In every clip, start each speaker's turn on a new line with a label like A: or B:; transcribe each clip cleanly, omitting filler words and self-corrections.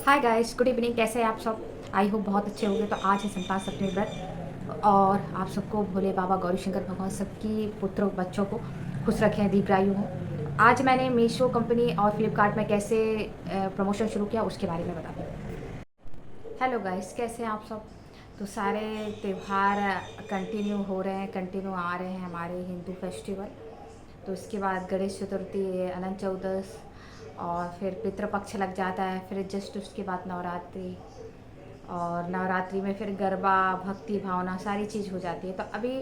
A: Hi guys, good evening. कैसे हैं आप सब? आई होप बहुत अच्छे होंगे। तो आज है संतान सप्तमी व्रत और आप सबको भोले बाबा गौरी शंकर भगवान सबकी पुत्रों बच्चों को खुश रखें, दीर्घायु हों। आज मैंने मीशो कंपनी और फ्लिपकार्ट में कैसे प्रमोशन शुरू किया उसके बारे में बताती हूँ। हेलो गाइस, कैसे हैं आप सब? तो सारे त्यौहार कंटिन्यू हो रहे हैं, कंटिन्यू आ रहे हैं हमारे हिंदू फेस्टिवल। तो इसके बाद गणेश चतुर्थी, अनंत चौदस और फिर पितृपक्ष लग जाता है। फिर जस्ट उसके बाद नवरात्रि, और नवरात्रि में फिर गरबा, भक्ति भावना सारी चीज़ हो जाती है। तो अभी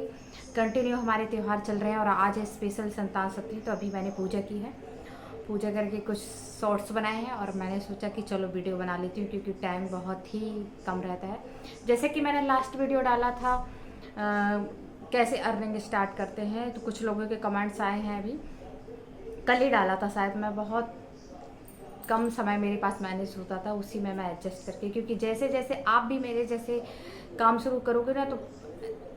A: कंटिन्यू हमारे त्यौहार चल रहे हैं और आज है स्पेशल संतान सप्तमी। तो अभी मैंने पूजा की है, पूजा करके कुछ शॉर्ट्स बनाए हैं और मैंने सोचा कि चलो वीडियो बना लेती हूँ क्योंकि टाइम बहुत ही कम रहता है। जैसे कि मैंने लास्ट वीडियो डाला था कैसे अर्निंग स्टार्ट करते हैं, तो कुछ लोगों के कमेंट्स आए हैं। अभी कल ही डाला था शायद, मैं बहुत कम समय मेरे पास मैनेज होता था, उसी में मैं एडजस्ट करके, क्योंकि जैसे जैसे आप भी मेरे जैसे काम शुरू करोगे ना तो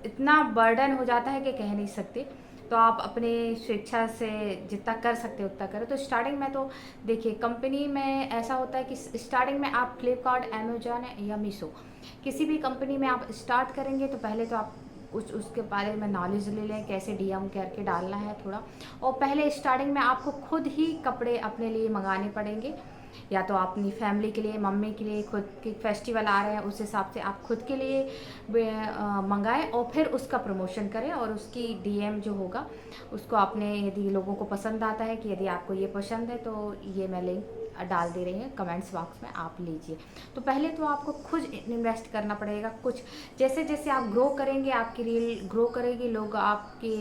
A: इतना बर्डन हो जाता है कि कह नहीं सकते। तो आप अपने स्वेच्छा से जितना कर सकते हो उतना करो। तो स्टार्टिंग में तो देखिए, कंपनी में ऐसा होता है कि स्टार्टिंग में आप फ्लिपकार्ट, अमेजोन या मीशो किसी भी कंपनी में आप स्टार्ट करेंगे तो पहले तो आप उसके बारे में नॉलेज ले लें, कैसे डीएम करके डालना है थोड़ा। और पहले स्टार्टिंग में आपको खुद ही कपड़े अपने लिए मंगाने पड़ेंगे, या तो अपनी फैमिली के लिए, मम्मी के लिए, खुद के फेस्टिवल आ रहे हैं उस हिसाब से आप खुद के लिए मंगाएं और फिर उसका प्रमोशन करें। और उसकी डीएम जो होगा उसको आपने, यदि लोगों को पसंद आता है कि यदि आपको ये पसंद है तो ये मैं लिंक डाल दे रही हैं कमेंट्स बॉक्स में, आप लीजिए। तो पहले तो आपको खुद इन्वेस्ट करना पड़ेगा कुछ। जैसे जैसे आप ग्रो करेंगे, आपकी रील ग्रो करेगी, लोग आपके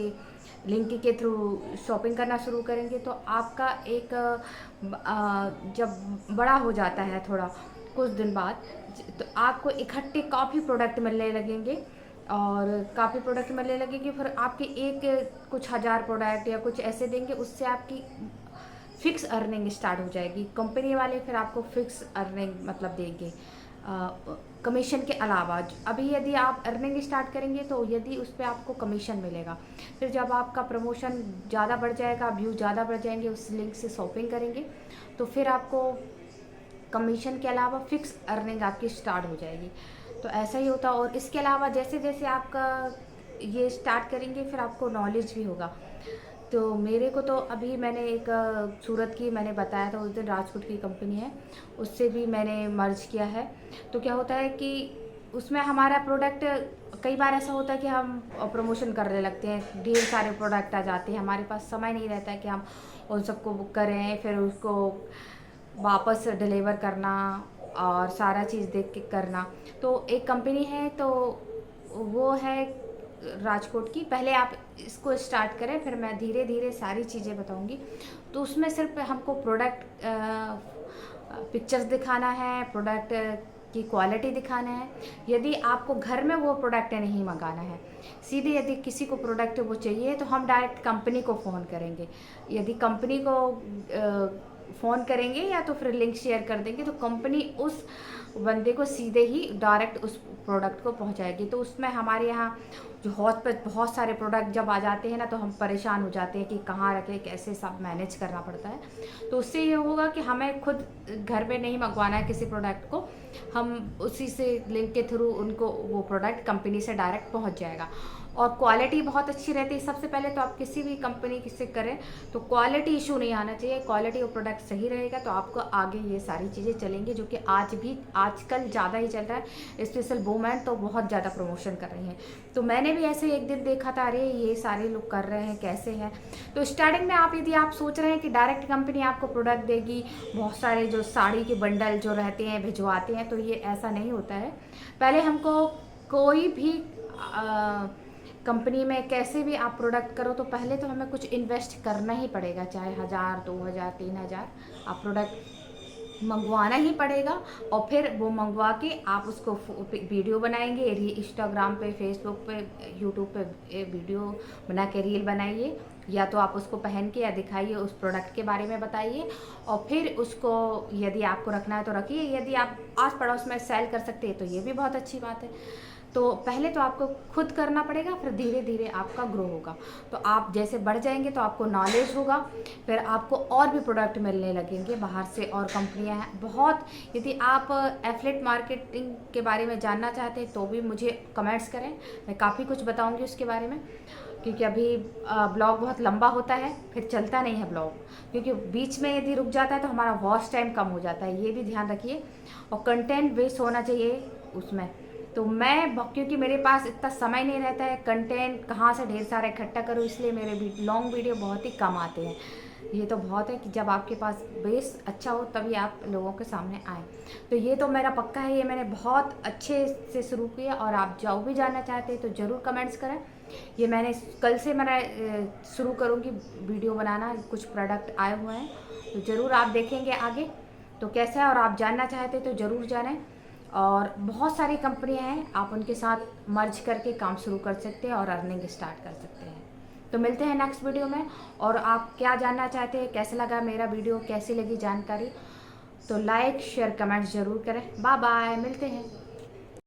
A: लिंक के थ्रू शॉपिंग करना शुरू करेंगे, तो आपका एक जब बड़ा हो जाता है थोड़ा कुछ दिन बाद, तो आपको इकट्ठे काफ़ी प्रोडक्ट मिलने लगेंगे। और काफ़ी प्रोडक्ट मिलने लगेंगे, फिर आपके एक कुछ हज़ार प्रोडक्ट या कुछ ऐसे देंगे, उससे आपकी फिक्स अर्निंग स्टार्ट हो जाएगी। कंपनी वाले फिर आपको फिक्स अर्निंग मतलब देंगे कमीशन के अलावा। अभी यदि आप अर्निंग स्टार्ट करेंगे तो यदि उस पर आपको कमीशन मिलेगा। फिर जब आपका प्रमोशन ज़्यादा बढ़ जाएगा, व्यू ज़्यादा बढ़ जाएंगे, उस लिंक से शॉपिंग करेंगे, तो फिर आपको कमीशन के अलावा फिक्स अर्निंग आपकी स्टार्ट हो जाएगी। तो ऐसा ही होता है। और इसके अलावा जैसे जैसे आपका ये स्टार्ट करेंगे फिर आपको नॉलेज भी होगा। तो मेरे को तो अभी मैंने एक सूरत की मैंने बताया था उस दिन, राजकोट की कंपनी है, उससे भी मैंने मर्ज किया है। तो क्या होता है कि उसमें हमारा प्रोडक्ट, कई बार ऐसा होता है कि हम प्रमोशन करने लगते हैं, ढेर सारे प्रोडक्ट आ जाते हैं, हमारे पास समय नहीं रहता है कि हम उन सबको बुक करें, फिर उसको वापस डिलीवर करना और सारा चीज़ देख के करना। तो एक कंपनी है, तो वो है राजकोट की। पहले आप इसको स्टार्ट करें, फिर मैं धीरे धीरे सारी चीज़ें बताऊंगी। तो उसमें सिर्फ हमको प्रोडक्ट पिक्चर्स दिखाना है, प्रोडक्ट की क्वालिटी दिखाना है। यदि आपको घर में वो प्रोडक्ट नहीं मंगाना है, सीधे यदि किसी को प्रोडक्ट वो चाहिए तो हम डायरेक्ट कंपनी को फ़ोन करेंगे। यदि कंपनी को फ़ोन करेंगे या तो फिर लिंक शेयर कर देंगे, तो कंपनी उस बंदे को सीधे ही डायरेक्ट उस प्रोडक्ट को पहुंचाएगी। तो उसमें हमारे यहाँ जो हौज पे बहुत सारे प्रोडक्ट जब आ जाते हैं ना, तो हम परेशान हो जाते हैं कि कहाँ रखें, कैसे सब मैनेज करना पड़ता है। तो उससे ये होगा कि हमें खुद घर पे नहीं मंगवाना है किसी प्रोडक्ट को, हम उसी से लिंक के थ्रू उनको वो प्रोडक्ट कंपनी से डायरेक्ट पहुंच जाएगा। और क्वालिटी बहुत अच्छी रहती है। सबसे पहले तो आप किसी भी कंपनी से करें तो क्वालिटी इशू नहीं आना चाहिए। क्वालिटी और प्रोडक्ट सही रहेगा तो आपको आगे ये सारी चीज़ें चलेंगी, जो कि आज भी आजकल ज़्यादा ही चल रहा है। स्पेशल वुमेन तो बहुत ज़्यादा प्रमोशन कर रही हैं। तो मैंने भी ऐसे एक दिन देखा था, अरे ये सारे लोग कर रहे हैं, कैसे हैं। तो स्टार्टिंग में आप यदि आप सोच रहे हैं कि डायरेक्ट कंपनी आपको प्रोडक्ट देगी, बहुत सारे जो साड़ी के बंडल जो रहते हैं भिजवाते हैं, तो ये ऐसा नहीं होता है। पहले हमको कोई भी कंपनी में कैसे भी आप प्रोडक्ट करो तो पहले तो हमें कुछ इन्वेस्ट करना ही पड़ेगा, चाहे 1000, 2000, 3000 आप प्रोडक्ट मंगवाना ही पड़ेगा। और फिर वो मंगवा के आप उसको वीडियो बनाएंगे, इंस्टाग्राम पे, फेसबुक पे, यूट्यूब पे वीडियो बना के रील बनाइए, या तो आप उसको पहन के या दिखाइए, उस प्रोडक्ट के बारे में बताइए। और फिर उसको यदि आपको रखना है तो रखिए, यदि आप आस पड़ोस में सेल कर सकते हैं तो ये भी बहुत अच्छी बात है। तो पहले तो आपको खुद करना पड़ेगा, फिर धीरे धीरे आपका ग्रो होगा। तो आप जैसे बढ़ जाएंगे तो आपको नॉलेज होगा, फिर आपको और भी प्रोडक्ट मिलने लगेंगे बाहर से, और कंपनियां हैं बहुत। यदि आप एफिलिएट मार्केटिंग के बारे में जानना चाहते हैं तो भी मुझे कमेंट्स करें, मैं काफ़ी कुछ बताऊंगी उसके बारे में। क्योंकि अभी ब्लॉग बहुत लंबा होता है, फिर चलता नहीं है ब्लॉग, क्योंकि बीच में यदि रुक जाता है तो हमारा वॉच टाइम कम हो जाता है, ये भी ध्यान रखिए। और कंटेंट वेस्ट होना चाहिए उसमें। तो मैं क्योंकि मेरे पास इतना समय नहीं रहता है, कंटेंट कहाँ से ढेर सारा इकट्ठा करूँ, इसलिए मेरे लॉन्ग वीडियो बहुत ही कम आते हैं। ये तो बहुत है कि जब आपके पास बेस अच्छा हो तभी आप लोगों के सामने आए। तो ये तो मेरा पक्का है, ये मैंने बहुत अच्छे से शुरू किया, और आप जो भी जानना चाहते हैं तो ज़रूर कमेंट्स करें। ये मैंने कल से मैंने शुरू करूँगी वीडियो बनाना, कुछ प्रोडक्ट आए हुए हैं तो ज़रूर आप देखेंगे आगे तो कैसा है, और आप जानना चाहते हैं तो ज़रूर जानें। और बहुत सारी कंपनियां हैं, आप उनके साथ मर्ज करके काम शुरू कर सकते हैं और अर्निंग स्टार्ट कर सकते हैं। तो मिलते हैं नेक्स्ट वीडियो में। और आप क्या जानना चाहते हैं, कैसे लगा मेरा वीडियो, कैसी लगी जानकारी, तो लाइक शेयर कमेंट्स ज़रूर करें। बाय बाय, मिलते हैं।